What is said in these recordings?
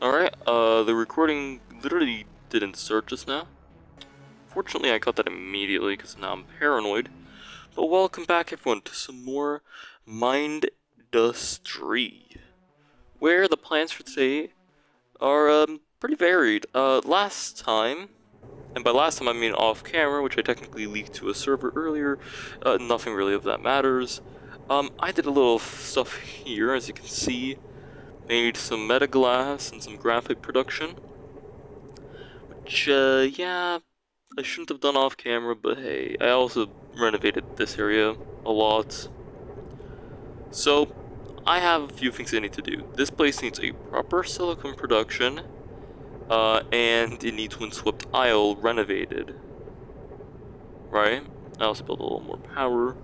Alright, the recording literally didn't start just now. Fortunately, I got that immediately because now I'm paranoid. But welcome back, everyone, to some more Mindusty, where the plans for today are pretty varied. Last time, and by last time I mean off camera, which I technically leaked to a server earlier, nothing really of that matters. I did a little stuff here, as you can see. Made some meta glass and some graphic production. Which, yeah, I shouldn't have done off camera, but hey, I also renovated this area a lot. So, I have a few things I need to do. This place needs a proper silicone production, and it needs windswept aisle renovated. Right? I also built a little more power.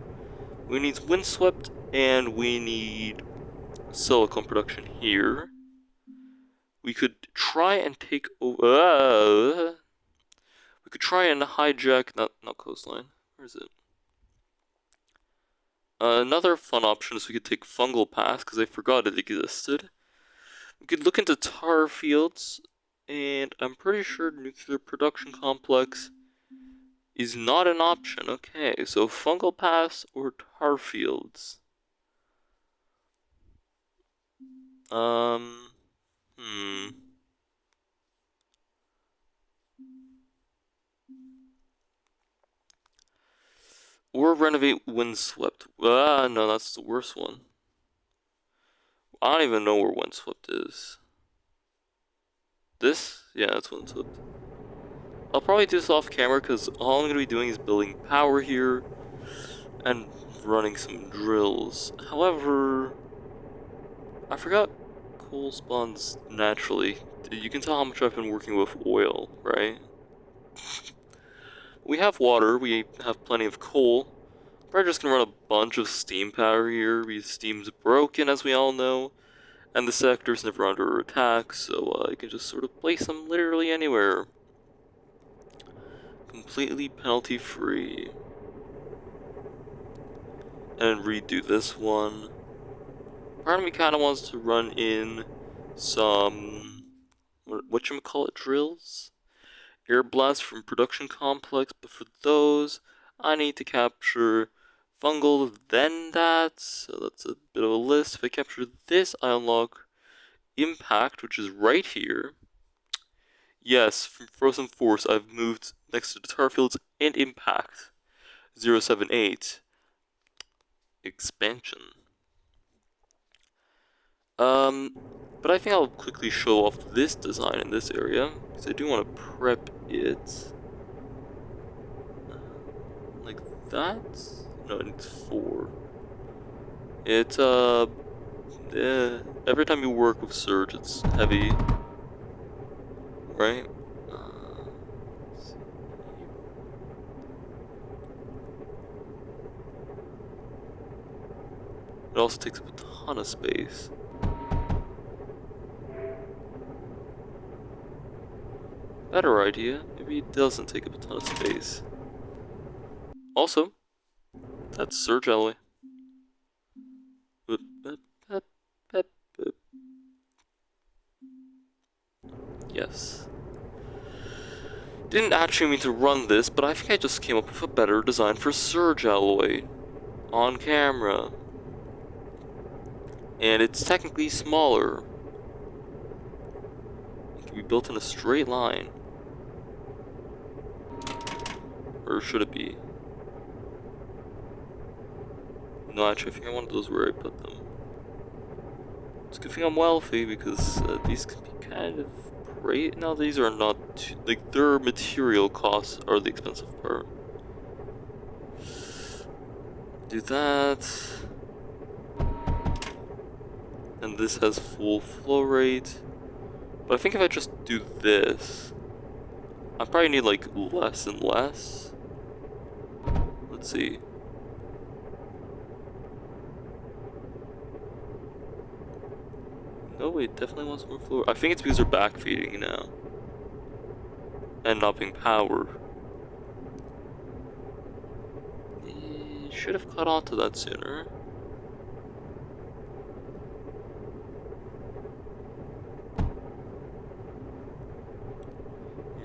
We need windswept, and we need silicone production here. We could try and take over. We could try and hijack, not coastline. Where is it? Another fun option is we could take fungal pass because I forgot it existed. We could look into tar fields, and I'm pretty sure nuclear production complex is not an option. Okay, so fungal pass or tar fields. Um, hmm. Or renovate windswept. Ah, no, that's the worst one. I don't even know where windswept is. This? Yeah, that's windswept. I'll probably do this off camera because all I'm going to be doing is building power here and running some drills. However, I forgot coal spawns naturally. You can tell how much I've been working with oil, right? We have water, we have plenty of coal. We're just gonna run a bunch of steam power here because steam's broken, as we all know, and the sector's never under attack, so you can just sort of place them literally anywhere. Completely penalty free. And redo this one. Part of me kind of wants to run in some whatchamacallit drills, air blast from production complex, but for those I need to capture fungal, then that, so that's a bit of a list. If I capture this, I unlock impact, which is right here. Yes, from frozen force I've moved next to the tar fields and impact 078 expansion. But I think I'll quickly show off this design in this area, because I do want to prep it. Like that? No, it needs 4. It's, every time you work with Surge, it's heavy. Right? It also takes up a ton of space. Better idea, maybe it doesn't take up a ton of space. Also, that's Surge alloy. Yes. Didn't actually mean to run this, but I think I just came up with a better design for Surge alloy on camera. And it's technically smaller. It can be built in a straight line. Or should it be? No, actually, I think I wanted those where I put them. It's a good thing I'm wealthy because these can be kind of great. Now, these are not like their material costs are the expensive part. Do that. And this has full flow rate. But I think if I just do this, I probably need like less and less. Let's see. No, wait, definitely wants more flow. I think it's because they're backfeeding now. And not being powered. Should have caught on to that sooner.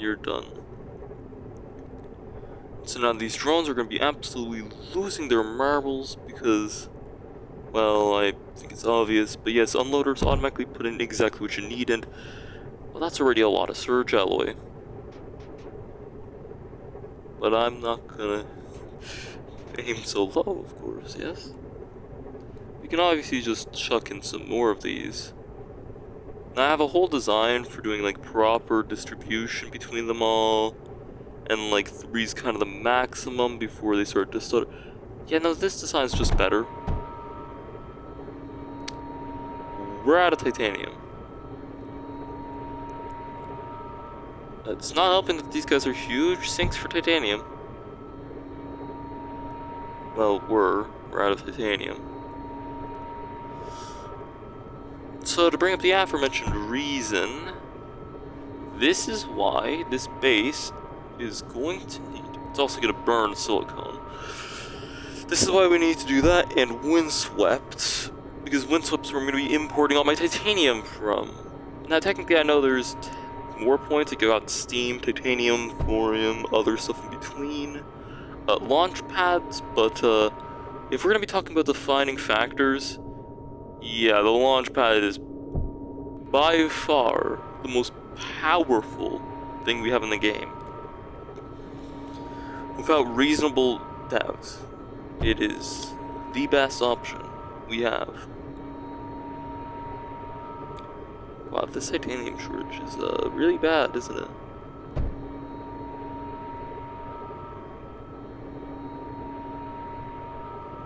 you're done. So now these drones are going to be absolutely losing their marbles because, well, I think it's obvious, but yes, unloaders automatically put in exactly what you need, and, well, that's already a lot of surge alloy. But I'm not gonna aim so low, of course, yes? We can obviously just chuck in some more of these. Now I have a whole design for doing like proper distribution between them all, and like 3 is kind of the maximum before they start to stutter. Yeah, no, this design is just better. We're out of titanium. It's not helping that these guys are huge sinks for titanium. Well, we're out of titanium. So to bring up the aforementioned reason, this is why this base is going to need, it's also going to burn silicone. This is why we need to do that, and windswept, because windswept where I'm going to be importing all my titanium from. Now technically I know there's more points, like I got steam, titanium, thorium, other stuff in between, launch pads, but if we're going to be talking about defining factors, yeah, the launch pad is by far the most powerful thing we have in the game. Without reasonable doubt, it is the best option we have. Wow, this titanium shortage is really bad, isn't it?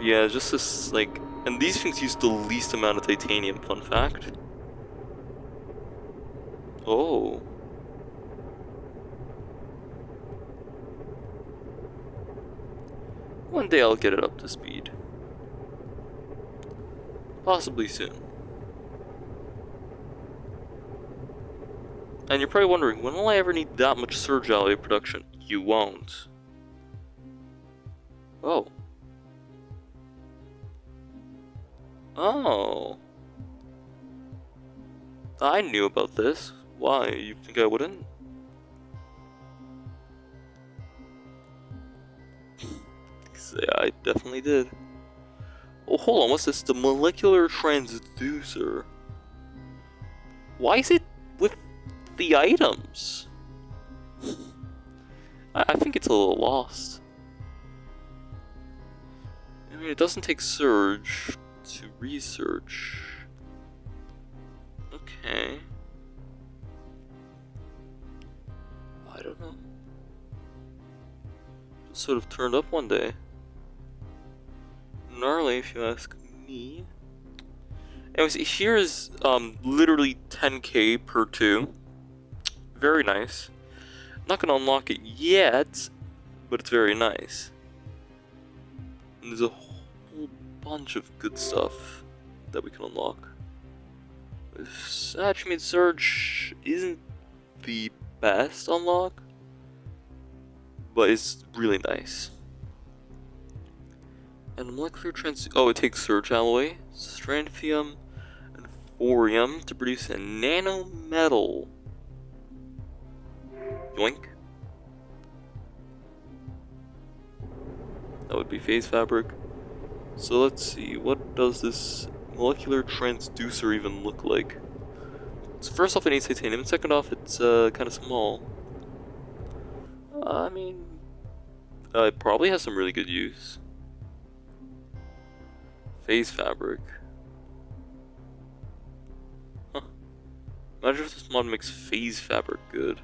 Yeah, just this, like, and these things use the least amount of titanium, fun fact. Oh. One day I'll get it up to speed. Possibly soon. And you're probably wondering, when will I ever need that much surge alloy production? You won't. Oh. Oh. I knew about this. Why? You think I wouldn't? Yeah, I definitely did. Oh, hold on, what's this? The molecular transducer. Why is it with the items? I think it's a little lost. I mean, it doesn't take surge to research. Okay. I don't know. Just sort of turned up one day. Gnarly, if you ask me. Anyways, here is literally 10k per 2. Very nice. Not gonna unlock it yet, but it's very nice. And there's a whole bunch of good stuff that we can unlock. Attribute Surge isn't the best unlock, but it's really nice. And molecular oh, it takes surge alloy, strontium, and thorium to produce a nanometal. Yoink. That would be phase fabric. So let's see, what does this molecular transducer even look like? So first off, it needs titanium, and second off, it's kind of small. I mean, it probably has some really good use. Phase fabric. Huh. Imagine if this mod makes phase fabric good.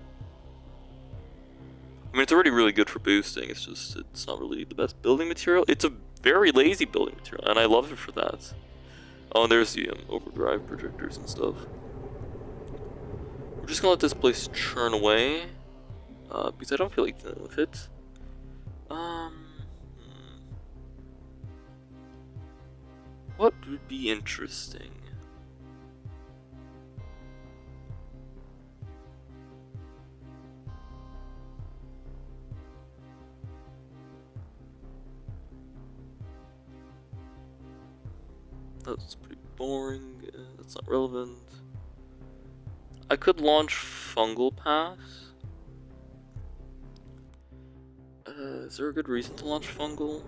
I mean, it's already really good for boosting, it's just, it's not really the best building material. It's a very lazy building material, and I love it for that. Oh, and there's the overdrive projectors and stuff. We're just gonna let this place churn away, because I don't feel like dealing with it. What would be interesting? That's pretty boring. That's not relevant. I could launch fungal pass. Is there a good reason to launch fungal?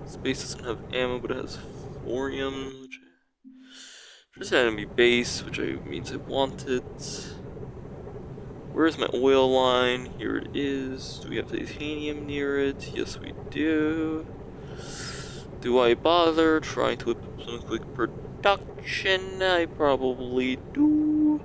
Space doesn't have ammo, but it has thorium, which just had enemy base, which means I want it. Where's my oil line? Here it is. Do we have titanium near it? Yes, we do. Do I bother trying to whip up some quick production? I probably do.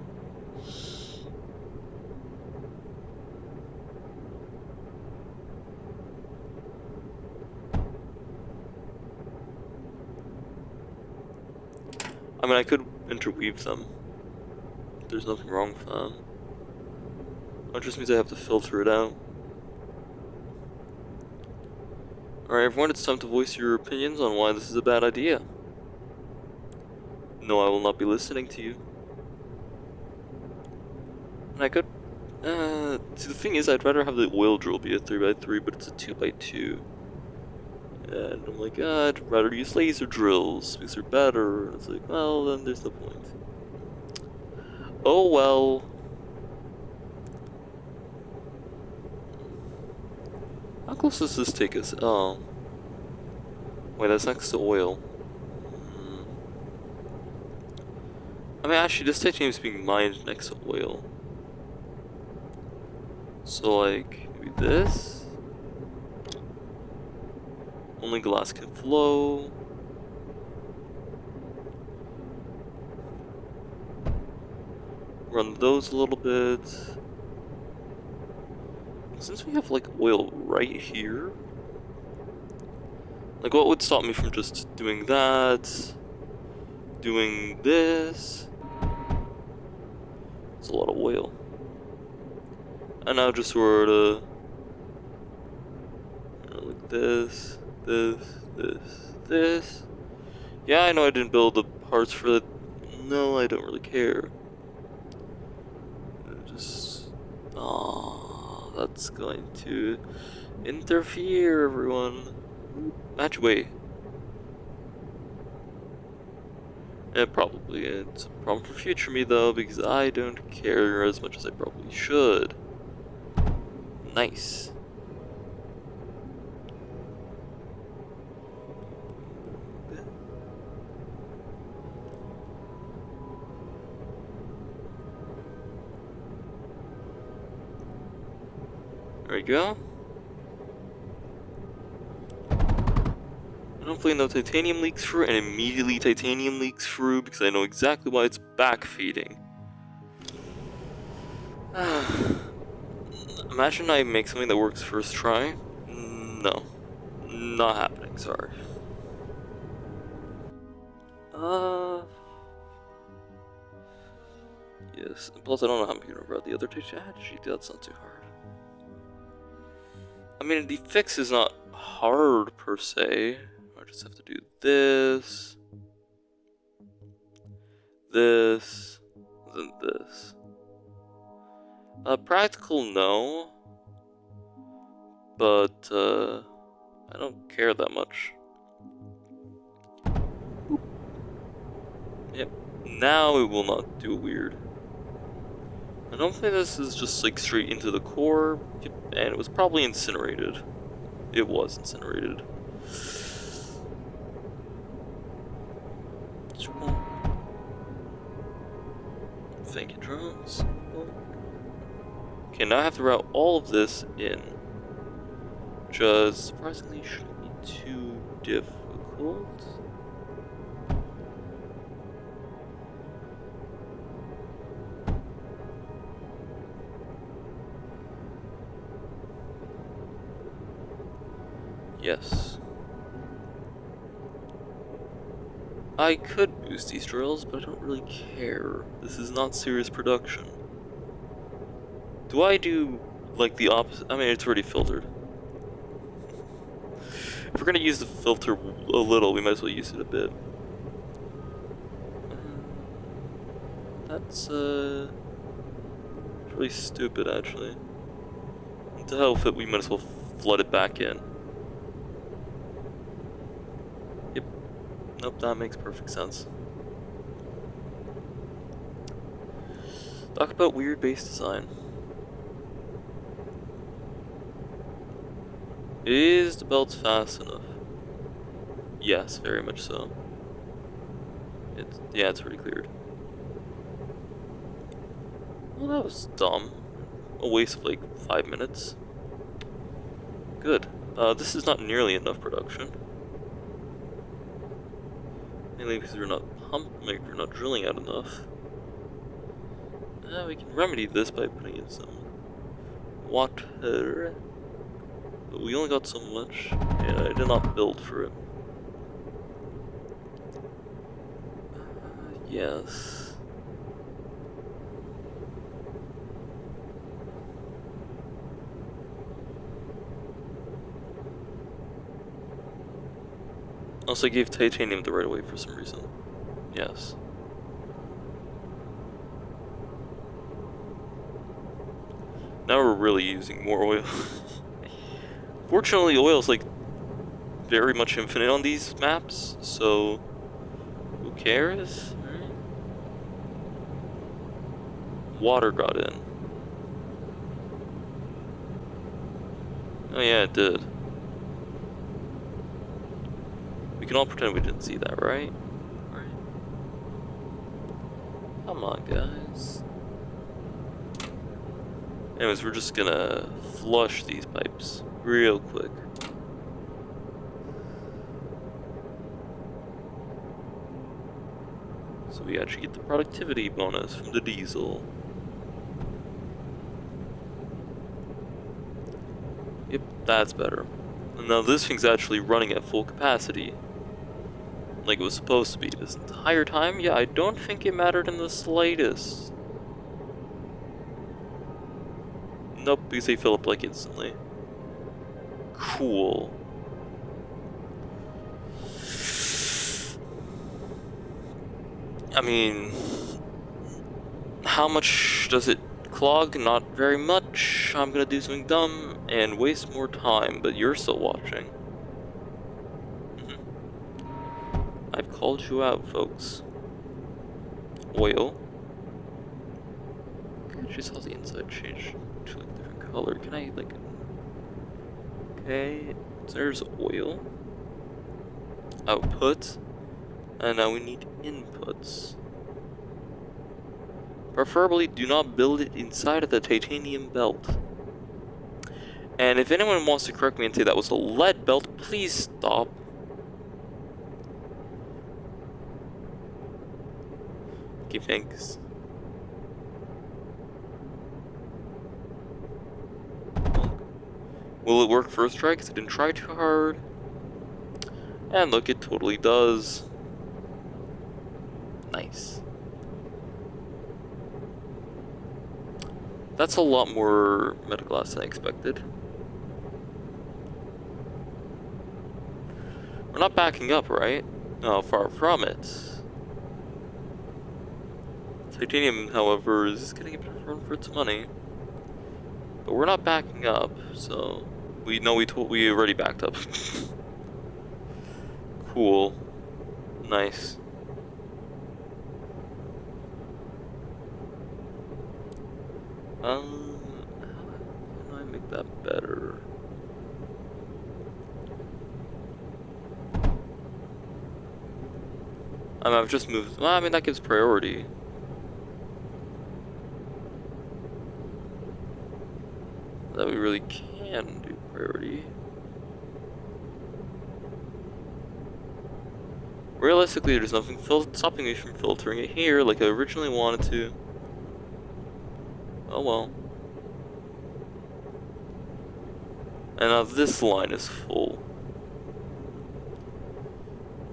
I mean, I could interweave them. There's nothing wrong with that. It just means I have to filter it out. Alright, everyone, it's time to voice your opinions on why this is a bad idea. No, I will not be listening to you. And I could... see, the thing is, I'd rather have the oil drill be a 3x3, but it's a 2x2. And I'm like, I'd rather use laser drills, because they're better. And it's like, well, then there's no point. Oh well. How close does this take us? Oh. Wait, that's next to oil. I mean, actually, this titanium is being mined next to oil. So, like, maybe this? Only glass can flow. Run those a little bit. Since we have, like, oil right here, like, what would stop me from just doing that? Doing this? It's a lot of oil. And now just sort of like this. Yeah, I know I didn't build the parts for it. No, I don't really care. Just... oh, that's going to interfere, everyone. Match, wait. Yeah, probably. It's a problem for future me, though, because I don't care as much as I probably should. Nice. There we go. And hopefully no titanium leaks through, and immediately titanium leaks through, because I know exactly why it's backfeeding. Imagine I make something that works first try. No. Not happening, sorry. Yes, plus I don't know how I'm gonna route the other titanium. That's not too hard. I mean, the fix is not hard per se. I just have to do this, then this. Practical, no. But, I don't care that much. Yep. Now it will not do weird. And hopefully this is just like straight into the core. Yep. And it was probably incinerated. It was incinerated. Thank you, drones. Okay, now I have to route all of this in. Which surprisingly shouldn't be too difficult. Yes. I could boost these drills, but I don't really care. This is not serious production. Do I do, like, the opposite? I mean, it's already filtered. If we're gonna use the filter a little, we might as well use it a bit. That's, really stupid, actually. To hell with it, we might as well flood it back in. Yep. Nope, that makes perfect sense. Talk about weird base design. Is the belt fast enough? Yes, very much so. Yeah, it's already cleared. Well, that was dumb. A waste of like 5 minutes. Good. This is not nearly enough production. Mainly because we're not we're not drilling out enough. We can remedy this by putting in some water. But we only got so much, and I did not build for it. Yes. Also, I gave titanium the right way for some reason. Yes. Now we're really using more oil. Fortunately, oil is like very much infinite on these maps, so who cares? Right? Water got in. Oh yeah, it did. We can all pretend we didn't see that, right? Right. Come on, guys. Anyways, we're just gonna flush these pipes real quick. So we actually get the productivity bonus from the diesel. Yep, that's better. And now this thing's actually running at full capacity. Like it was supposed to be this entire time? Yeah, I don't think it mattered in the slightest. Nope, because they fill up like instantly. Cool. I mean, how much does it clog? Not very much. I'm gonna do something dumb and waste more time, but you're still watching. I've called you out, folks. Oil. I just saw the inside change to like a different color. Can I like? Okay, so there's oil. Output. And now we need inputs. Preferably do not build it inside of the titanium belt. And if anyone wants to correct me and say that was a lead belt, please stop. Okay, thanks. Will it work first try? Because I didn't try too hard. And look, it totally does. Nice. That's a lot more metaglass than I expected. We're not backing up, right? No, far from it. Titanium, however, is getting a bit of run for its money. But we're not backing up, so we already backed up. Cool. Nice. How do I make that better? I've just moved. Well, I mean, that gives priority. That we really can do priority. Realistically, there's nothing stopping me from filtering it here like I originally wanted to. Oh well. And now this line is full.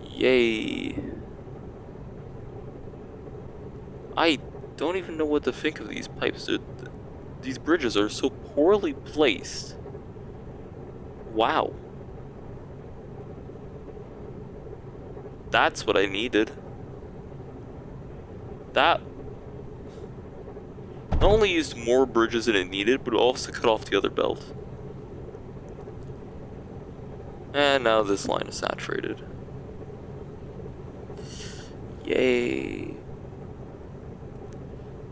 Yay. I don't even know what to think of these pipes. These bridges are so poorly placed. Wow. That's what I needed. That not only used more bridges than it needed, but also cut off the other belt. And now this line is saturated. Yay.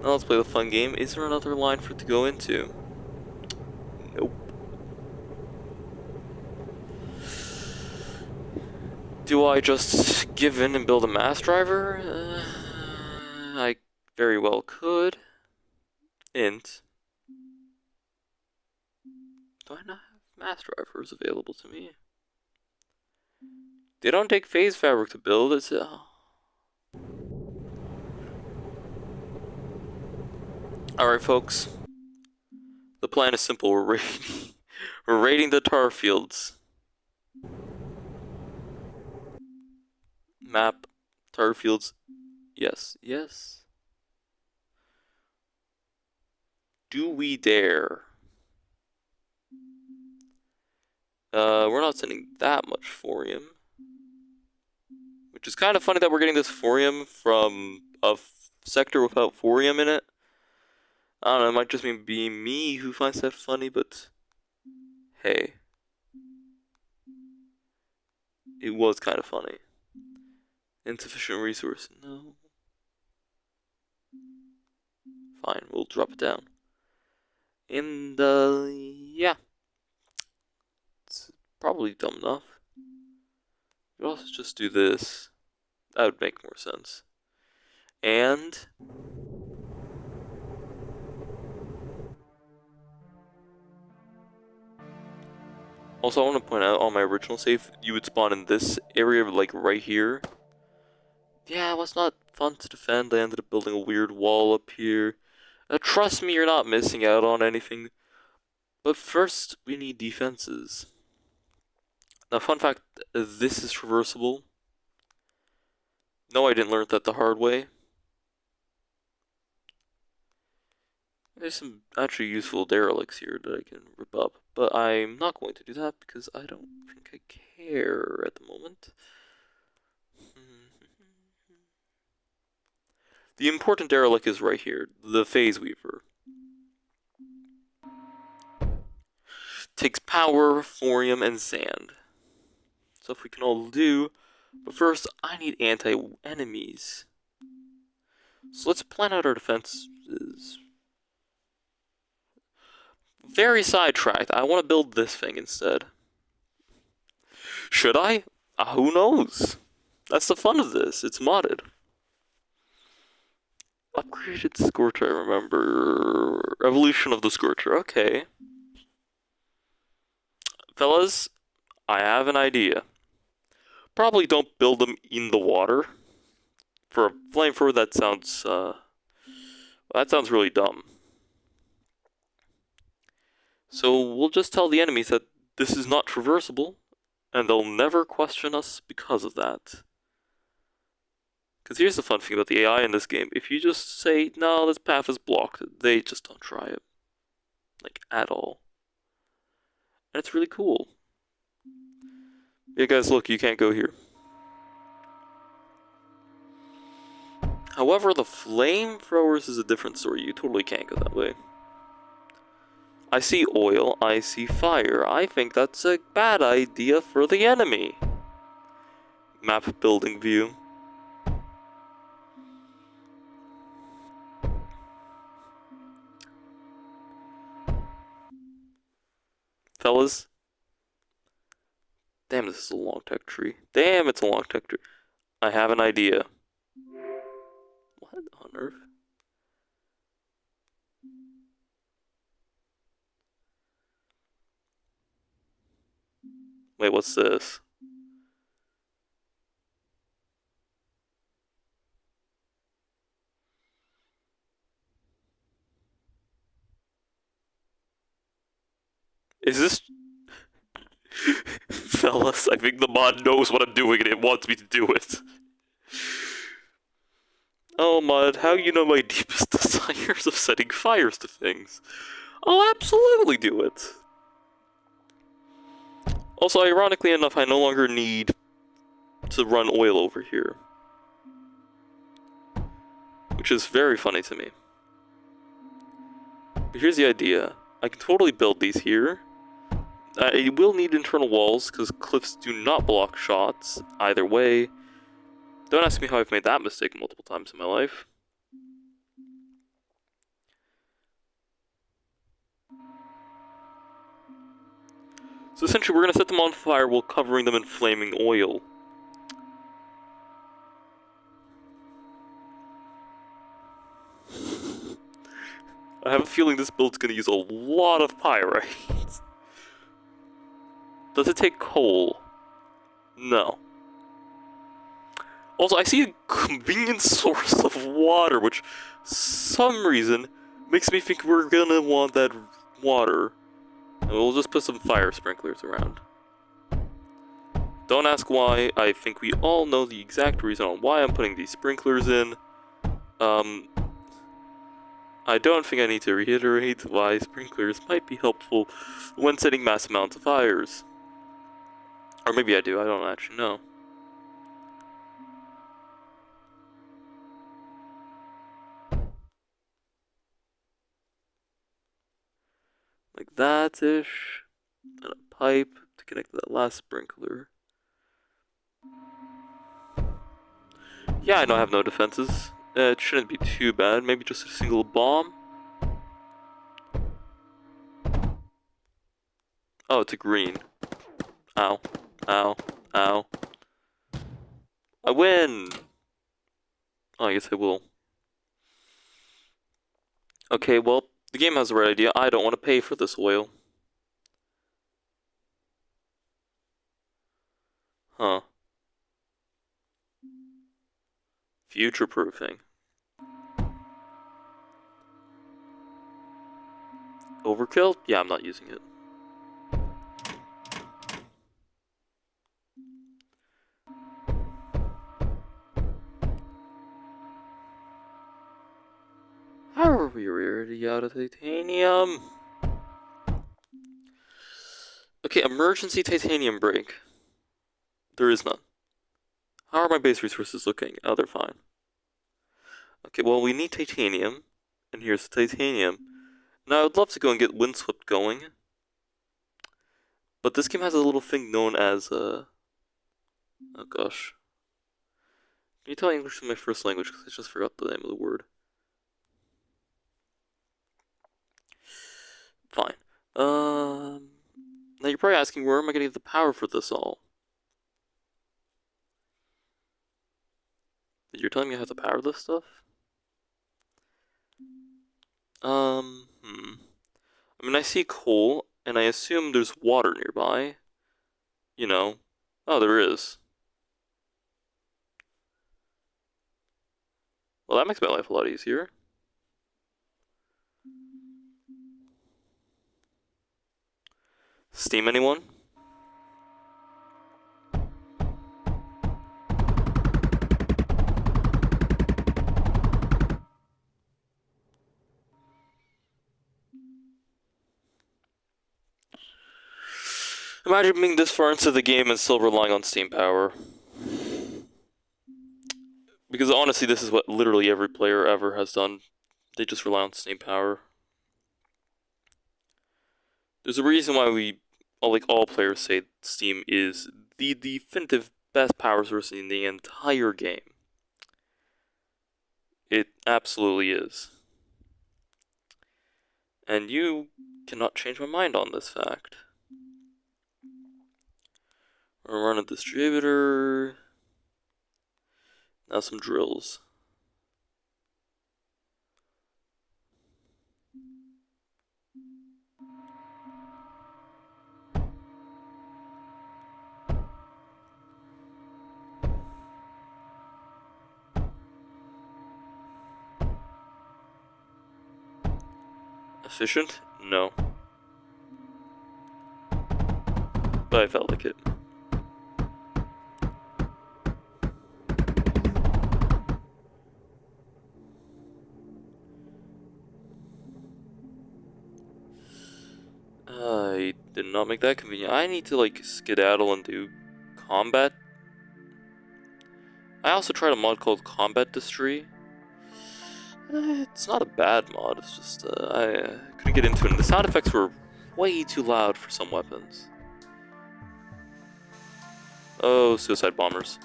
Now let's play the fun game. Is there another line for it to go into? Nope. Do I just give in and build a mass driver? I very well could. Int. Do I not have mass drivers available to me? They don't take phase fabric to build. It's Alright, folks. The plan is simple. We're raiding the tar fields. Map. Tar fields. Yes. Yes. Do we dare? We're not sending that much thorium. Which is kind of funny that we're getting this thorium from a sector without thorium in it. I don't know, it might just be me who finds that funny, but hey. It was kind of funny. Insufficient resource. No. Fine, we'll drop it down. And, yeah. It's probably dumb enough. We'll also just do this. That would make more sense. And also, I want to point out, on my original save, you would spawn in this area, like, right here. Yeah, it was not fun to defend. I ended up building a weird wall up here. Trust me, you're not missing out on anything. But first, we need defenses. Now, fun fact, this is traversable. No, I didn't learn that the hard way. There's some actually useful derelicts here that I can rip up, but I'm not going to do that because I don't think I care at the moment. The important derelict is right here, the Phase Weaver. Takes power, thorium, and sand. Stuff we can all do, but first I need anti-enemies. So let's plan out our defenses. Very sidetracked. I want to build this thing instead. Should I? Who knows? That's the fun of this. It's modded. Upgraded Scorcher, I remember. Evolution of the Scorcher. Okay. Fellas, I have an idea. Probably don't build them in the water. For a flamethrower, that sounds really dumb. So we'll just tell the enemies that this is not traversable, and they'll never question us because of that. Because here's the fun thing about the AI in this game. If you just say, no, this path is blocked, they just don't try it. Like, at all. And it's really cool. Yeah, guys, look, you can't go here. However, the flamethrowers is a different story. You totally can't go that way. I see oil, I see fire. I think that's a bad idea for the enemy. Map building view. Fellas. Damn, this is a long tech tree. Damn, it's a long tech tree. I have an idea. What on earth? Wait, what's this? Is this... Fellas, I think the mod knows what I'm doing and it wants me to do it. Oh, mod, how you know my deepest desires of setting fires to things? I'll absolutely do it. Also, ironically enough, I no longer need to run oil over here. Which is very funny to me. But here's the idea. I can totally build these here. I will need internal walls, because cliffs do not block shots, either way. Don't ask me how I've made that mistake multiple times in my life. So essentially, we're gonna set them on fire while covering them in flaming oil. I have a feeling this build's gonna use a lot of pyrite. Does it take coal? No. Also, I see a convenient source of water, which, some reason, makes me think we're gonna want that water. And we'll just put some fire sprinklers around. Don't ask why, I think we all know the exact reason on why I'm putting these sprinklers in. I don't think I need to reiterate why sprinklers might be helpful when setting mass amounts of fires. Or maybe I do, I don't actually know. Like that-ish. And a pipe to connect to that last sprinkler. Yeah, I know I have no defenses. It shouldn't be too bad. Maybe just a single bomb. Oh, it's a green. Ow. Ow. Ow. I win! Oh, I guess I will. Okay, well, the game has the right idea. I don't want to pay for this oil. Huh. Future-proofing. Overkill? Yeah, I'm not using it. How are we already out of titanium? Okay, emergency titanium break. There is none. How are my base resources looking? Oh, they're fine. Okay, well, we need titanium. And here's the titanium. Now, I would love to go and get Windswept going. But this game has a little thing known as, oh gosh. Can you tell English is my first language? Because I just forgot the name of the word. Fine. Now you're probably asking, where am I going to get the power for this all? You're telling me I have to power this stuff? I mean, I see coal, and I assume there's water nearby. You know. Oh, there is. Well, that makes my life a lot easier. Steam anyone? Imagine being this far into the game and still relying on steam power. Because honestly, this is what literally every player ever has done. They just rely on steam power. There's a reason why all players say Steam is the definitive best power source in the entire game. It absolutely is. And you cannot change my mind on this fact. We're running a distributor. Now some drills. Efficient? No. But I felt like it. I did not make that convenient. I need to skedaddle and do combat. I also tried a mod called Combat Distry. It's not a bad mod, it's just I couldn't get into it. And the sound effects were way too loud for some weapons. Oh, suicide bombers.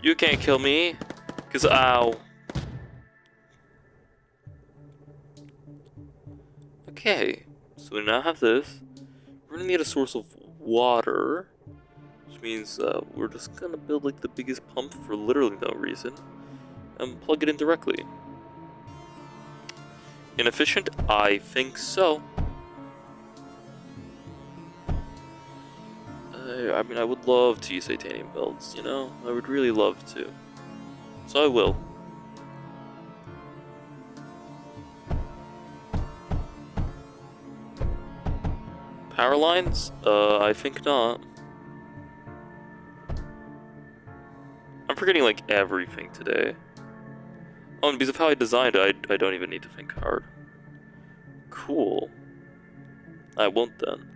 You can't kill me, because ow. Okay, so we now have this. We're gonna need a source of water, which means we're just gonna build like the biggest pump for literally no reason and plug it in directly. Inefficient? I think so. I mean, I would love to use titanium builds, you know? I would really love to. So I will. Power lines? I think not. I'm forgetting like everything today. Oh, and because of how I designed it, I don't even need to think hard. Cool. I won't then.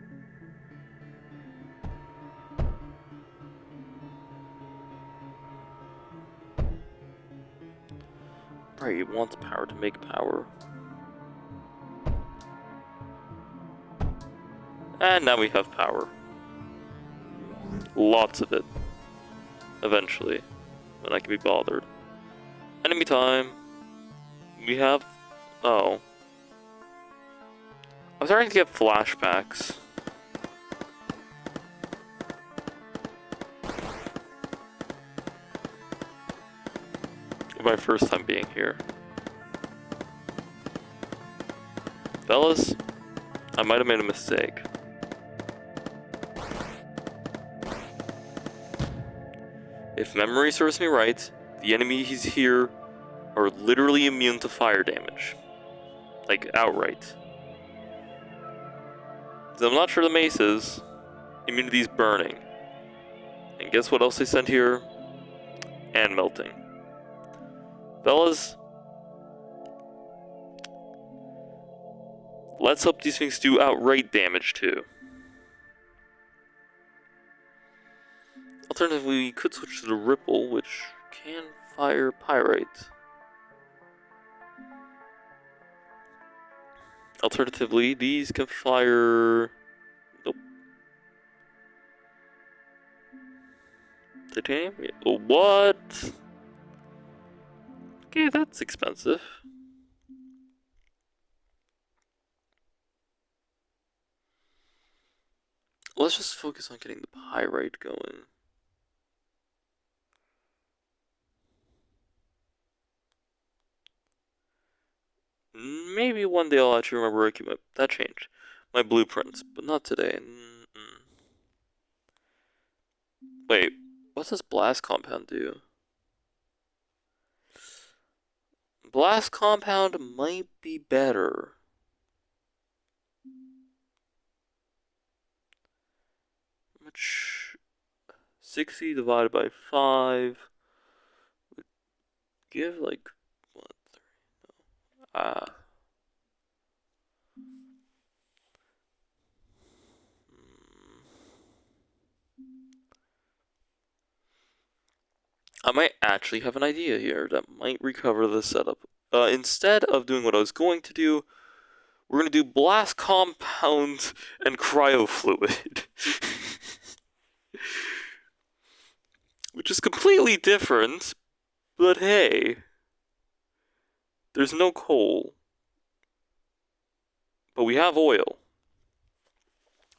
Right, it wants power to make power. And now we have power. Lots of it. Eventually. When I can be bothered. Enemy time. We have... Oh. I'm starting to get flashbacks. My first time being here. Fellas, I might have made a mistake. If memory serves me right, the enemies here are literally immune to fire damage. Like, outright. I'm not sure the mace is. Immunity's burning. And guess what else they sent here? And melting. Fellas, let's hope these things do outright damage too. Alternatively, we could switch to the Ripple, which can fire Pyrite. Alternatively, these can fire... Nope. Titanium? What? Okay, that's expensive. Let's just focus on getting the Pyrite going. Maybe one day I'll actually remember where I keep that changed. My blueprints, but not today. Wait, what does blast compound do? Blast compound might be better. Which 60 divided by 5 would give like what? No. I might actually have an idea here that might recover the setup. Instead of doing what I was going to do, we're going to do blast compound and cryo fluid. Which is completely different, but hey. There's no coal. But we have oil.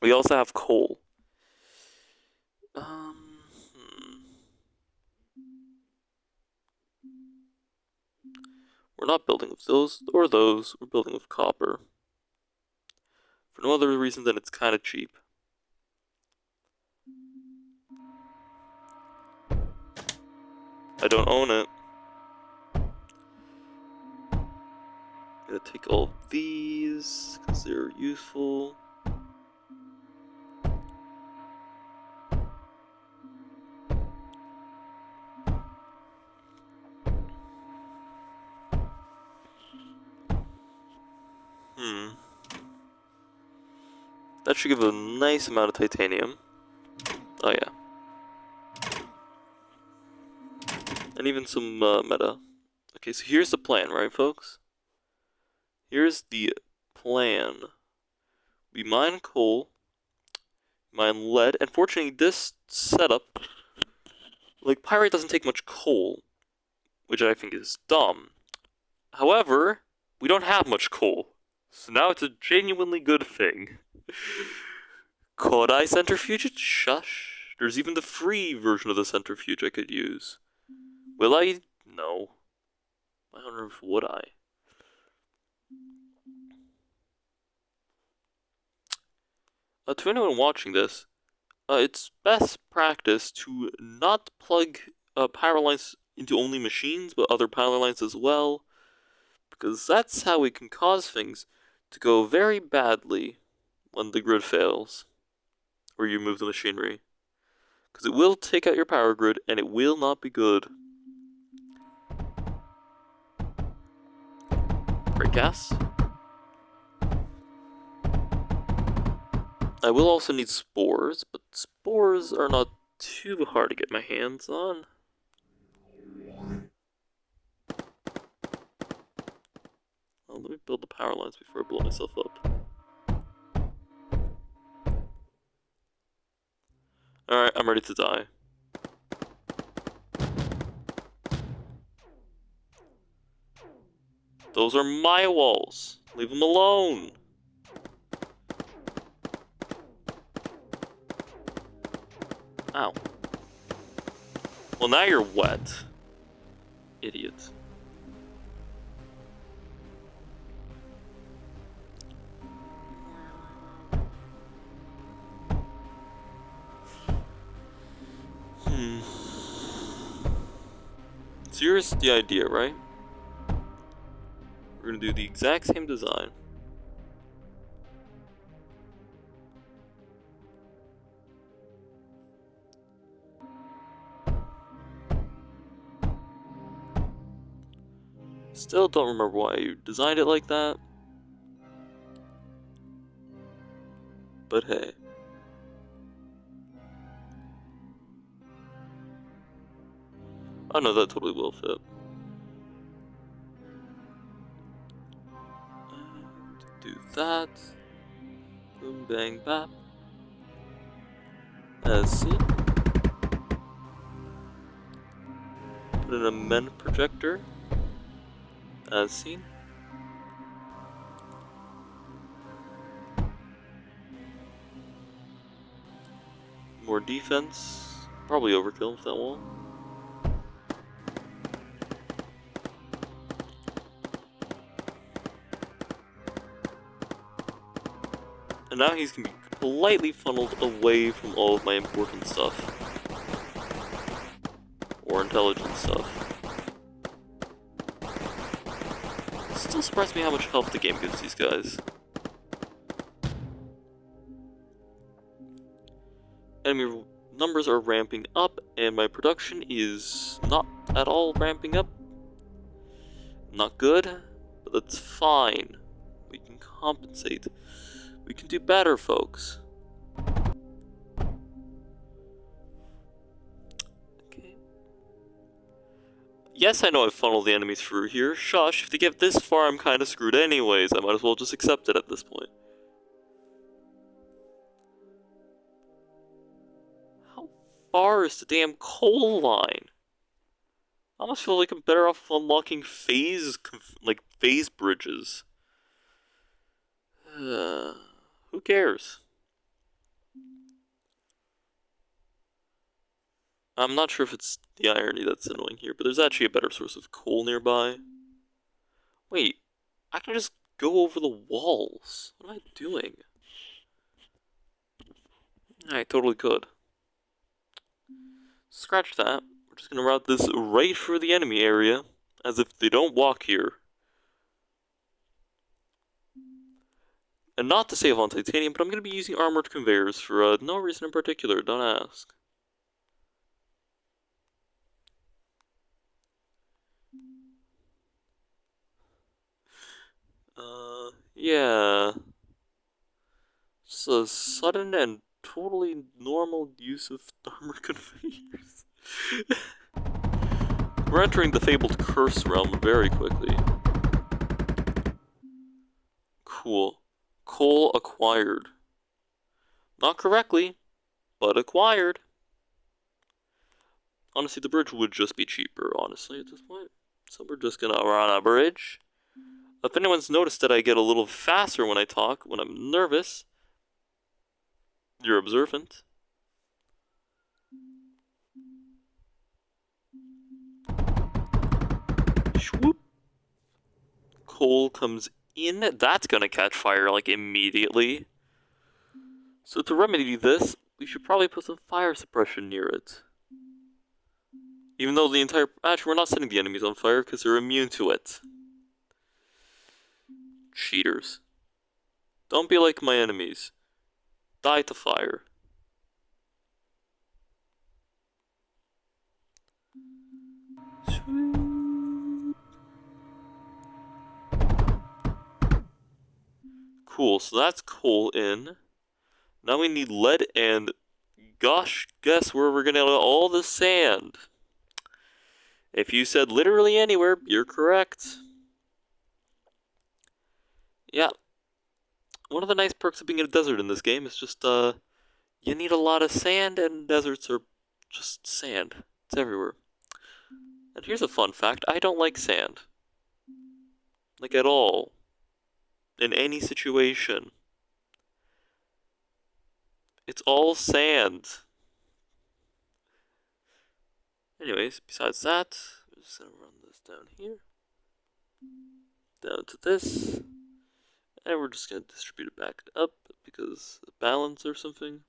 We also have coal. We're not building with those or those, we're building with copper. For no other reason than it's kind of cheap. I don't own it. I'm gonna take all of these, because they're useful. That should give a nice amount of titanium. Oh yeah. And even some meta. Okay, so here's the plan, right folks? Here's the plan. We mine coal, mine lead, and fortunately this setup, like pyrite doesn't take much coal, which I think is dumb. However, we don't have much coal, so now it's a genuinely good thing. Could I centrifuge it? Shush. There's even the free version of the centrifuge I could use. Will I? No. I don't know if would I. To anyone watching this, it's best practice to not plug power lines into only machines, but other power lines as well, because that's how we can cause things to go very badly when the grid fails, or you move the machinery. Because it will take out your power grid, and it will not be good. Break gas. I will also need spores, but spores are not too hard to get my hands on. Well, let me build the power lines before I blow myself up. Alright, I'm ready to die. Those are my walls. Leave them alone. Ow. Well, now you're wet. Idiot. So here's the idea, right? We're gonna do the exact same design. Still don't remember why you designed it like that. But hey. Oh no, that totally will fit. And do that. Boom, bang, bap. As seen. Put in a men projector. As seen. More defense. Probably overkill with that wall. And now he's gonna be politely funneled away from all of my important stuff. Or intelligent stuff. Still surprised me how much help the game gives these guys. Enemy numbers are ramping up, and my production is not at all ramping up. Not good, but that's fine. We can compensate. We can do better, folks. Okay. Yes, I know I've funneled the enemies through here. Shush, if they get this far, I'm kinda screwed anyways. I might as well just accept it at this point. How far is the damn coal line? I almost feel like I'm better off unlocking phase bridges. Who cares? I'm not sure if it's the irony that's annoying here, but there's actually a better source of coal nearby. Wait, I can just go over the walls. What am I doing? I totally could. Scratch that. We're just gonna route this right for the enemy area, as if they don't walk here. And not to save on titanium, but I'm gonna be using armored conveyors for no reason in particular, don't ask. Yeah. Just a sudden and totally normal use of armored conveyors. We're entering the fabled curse realm very quickly. Cool. Coal acquired. Not correctly, but acquired. Honestly, the bridge would just be cheaper, honestly, at this point. So we're just gonna run a bridge. If anyone's noticed that I get a little faster when I talk, when I'm nervous, You're observant. Swoop. Coal comes in. That's gonna catch fire, like, immediately. So to remedy this, we should probably put some fire suppression near it. Even though the entire... Actually, we're not setting the enemies on fire because they're immune to it. Cheaters. Don't be like my enemies. Die to fire. Cool, so that's coal in. Now we need lead and... Gosh, guess where we're gonna get all the sand? If you said literally anywhere, you're correct. Yeah. One of the nice perks of being in a desert in this game is just, you need a lot of sand, and deserts are just sand. It's everywhere. And here's a fun fact, I don't like sand. Like, at all. In any situation. It's all sand. Anyways, besides that, we're just gonna run this down here. Down to this. And we're just gonna distribute it back up because of balance or something.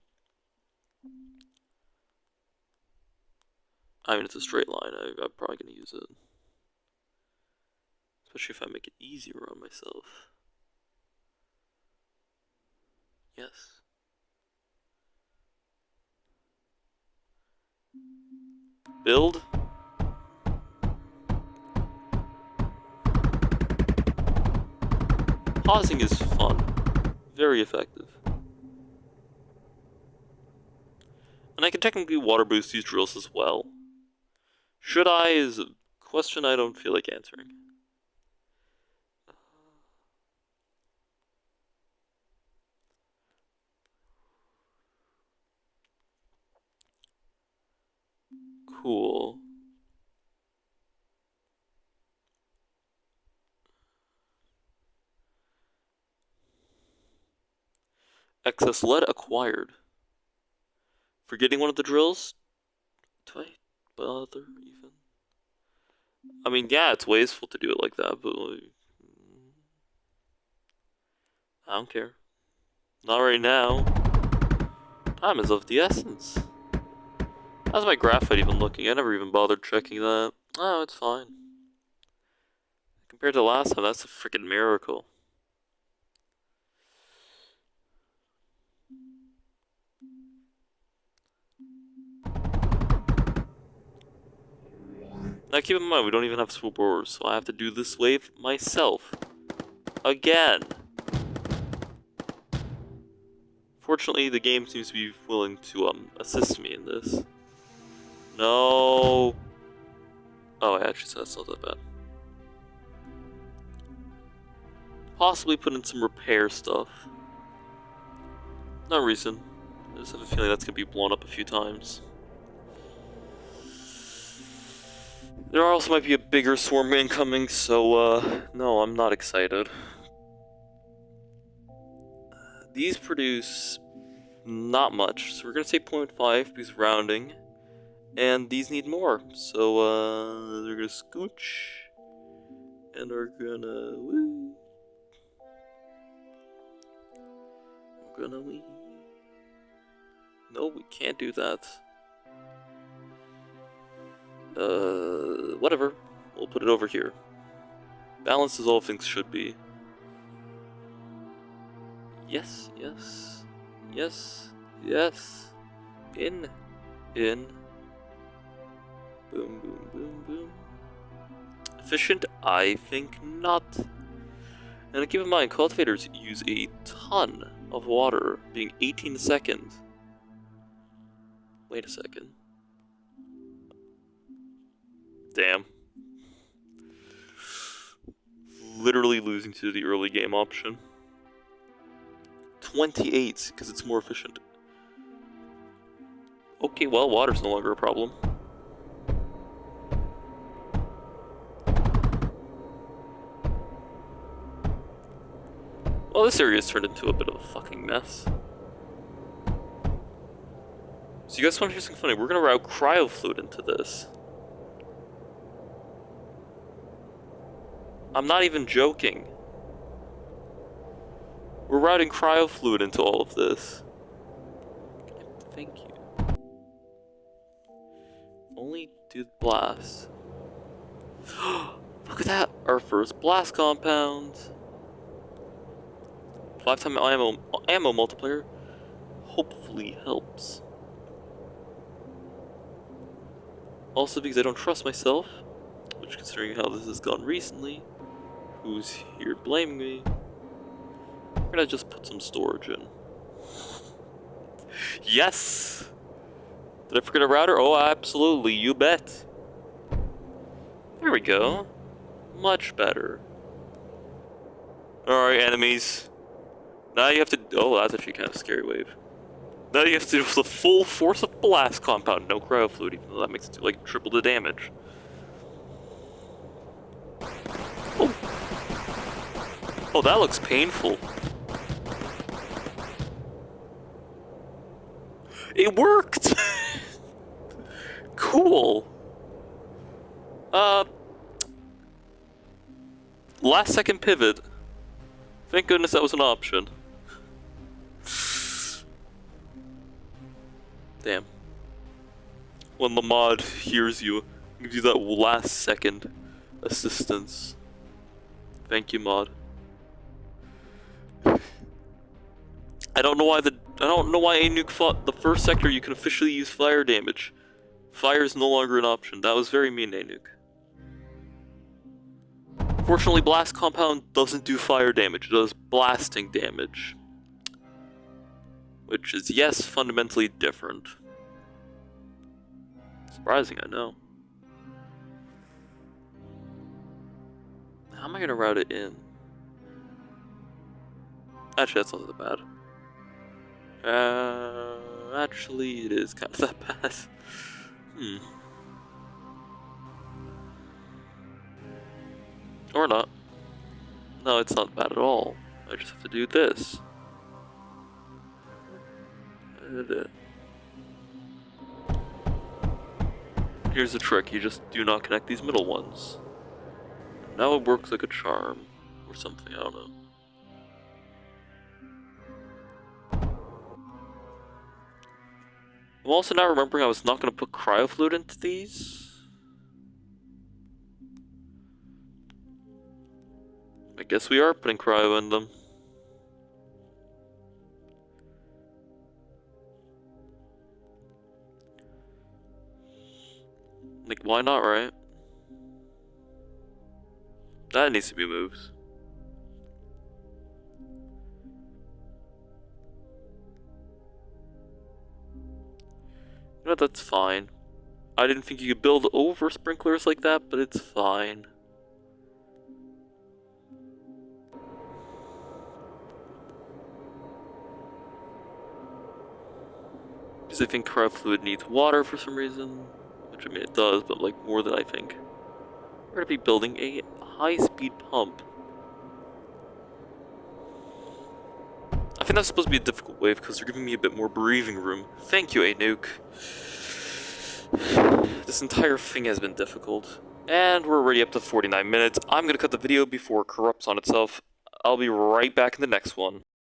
I mean, it's a straight line. I'm probably gonna use it. Especially if I make it easier on myself. Yes. Build. Pausing is fun. Very effective. And I can technically water boost these drills as well. Should I is a question I don't feel like answering. Cool. Excess lead acquired. Forgetting one of the drills? Do I bother even? I mean, yeah, it's wasteful to do it like that, but like, I don't care. Not right now. Time is of the essence. How's my graphite even looking? I never even bothered checking that. Oh, it's fine. Compared to last time, that's a freaking miracle. Now keep in mind, we don't even have swoop ores, so I have to do this wave myself. Again. Fortunately, the game seems to be willing to assist me in this. No. Oh, actually, so that's not that bad. Possibly put in some repair stuff. No reason. I just have a feeling that's gonna be blown up a few times. There also might be a bigger swarm incoming, so no, I'm not excited. These produce not much, so we're gonna say 0.5 because rounding. And these need more, so they're gonna scooch. And we're gonna woo. We're gonna wee. No, we can't do that. Whatever. We'll put it over here. Balance is all things should be. Yes, yes. Yes, yes. In. Boom, boom, boom, boom. Efficient? I think not. And keep in mind, cultivators use a ton of water, being 18 seconds. Wait a second. Damn. Literally losing to the early game option. 28, because it's more efficient. Okay, well, water's no longer a problem. Well, this area's turned into a bit of a fucking mess. So you guys want to hear something funny? We're gonna route cryo fluid into this. I'm not even joking. We're routing cryo fluid into all of this. Thank you. Only do the blast. Look at that! Our first blast compound. 5-time ammo multiplier. Hopefully helps. Also because I don't trust myself, which considering how this has gone recently, who's here blaming me? We're gonna just put some storage in. Yes! Did I forget a router? Oh, absolutely, you bet. There we go. Much better. Alright, enemies. Now you have to... Oh, that's actually kind of a scary wave. Now you have to do the full force of blast compound, no cryo fluid, even though that makes it do, like, triple the damage. Oh. Oh, that looks painful. It worked! Cool. Last second pivot. Thank goodness that was an option. Damn. When the mod hears you, gives you that last second assistance. Thank you, mod. I don't know why a nuke fought the first sector you can officially use fire damage. Fire is no longer an option. That was very mean, a nuke. Fortunately, blast compound doesn't do fire damage, it does blasting damage. Which is, yes, fundamentally different. Surprising, I know. How am I gonna route it in? Actually, that's not that bad. Actually, it is kind of that bad. Or not. No, it's not bad at all. I just have to do this. Here's the trick, you just do not connect these middle ones. Now it works like a charm. Or something, I don't know. I'm also now remembering I was not going to put cryo fluid into these. I guess we are putting cryo in them. Like, why not, right? That needs to be moved. You know what, that's fine. I didn't think you could build over sprinklers like that, but it's fine. Because I think cryo fluid needs water for some reason. Which, I mean, it does, but like more than I think. We're going to be building a high-speed pump. I think that's supposed to be a difficult wave because they're giving me a bit more breathing room. Thank you, A-Nuke. This entire thing has been difficult. And we're already up to 49 minutes. I'm going to cut the video before it corrupts on itself. I'll be right back in the next one.